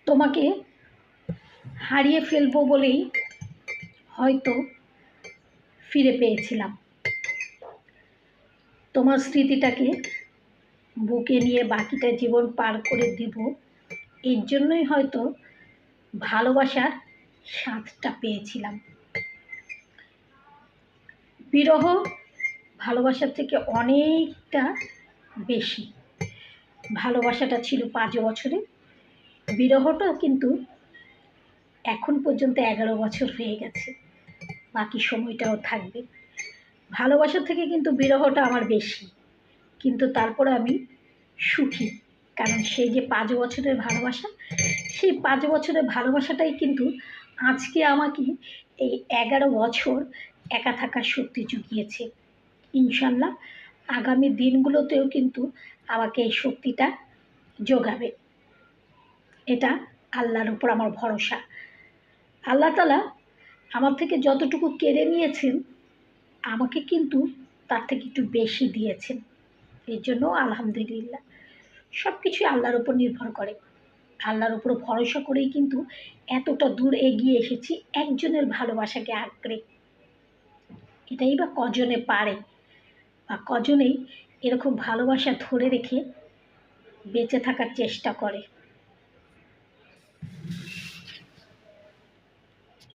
তোমাকে হারিয়ে ফেলবো বলেই হয়তো ফিরে পেয়েছিলাম। তোমার স্মৃতিটাকে বুকে নিয়ে বাকিটা জীবন পার করে দিব, এর জন্যই হয়তো ভালোবাসার স্বাদটা পেয়েছিলাম। বিরহ ভালোবাসার থেকে অনেকটা বেশি। ভালোবাসাটা ছিল 5 বছরে, বিরহটাও কিন্তু এখন পর্যন্ত 11 বছর হয়ে গেছে, বাকি সময়টাও থাকবে। ভালোবাসার থেকে কিন্তু বিরহটা আমার বেশি, কিন্তু তারপরে আমি সুখী, কারণ সেই যে 5 বছরের ভালোবাসা, সেই 5 বছরের ভালোবাসাটাই কিন্তু আজকে আমাকে এই 11 বছর একা থাকার শক্তি জুগিয়েছে। ইনশাল্লাহ আগামী দিনগুলোতেও কিন্তু আমাকে এই শক্তিটা যোগাবে। এটা আল্লাহর উপর আমার ভরসা। আল্লাহ তাআলা আমার থেকে যতটুকু কেড়ে নিয়েছেন, আমাকে কিন্তু তার থেকে একটু বেশি দিয়েছেন। এর জন্য আলহামদুলিল্লাহ। সব কিছুই আল্লাহর উপর নির্ভর করে। আল্লাহর উপর ভরসা করেই কিন্তু এতটা দূর এগিয়ে এসেছি একজনের ভালোবাসাকে আঁকড়ে। এটাই বা কজনে পারে, বা কজনেই এরকম ভালোবাসা ধরে রেখে বেঁচে থাকার চেষ্টা করে।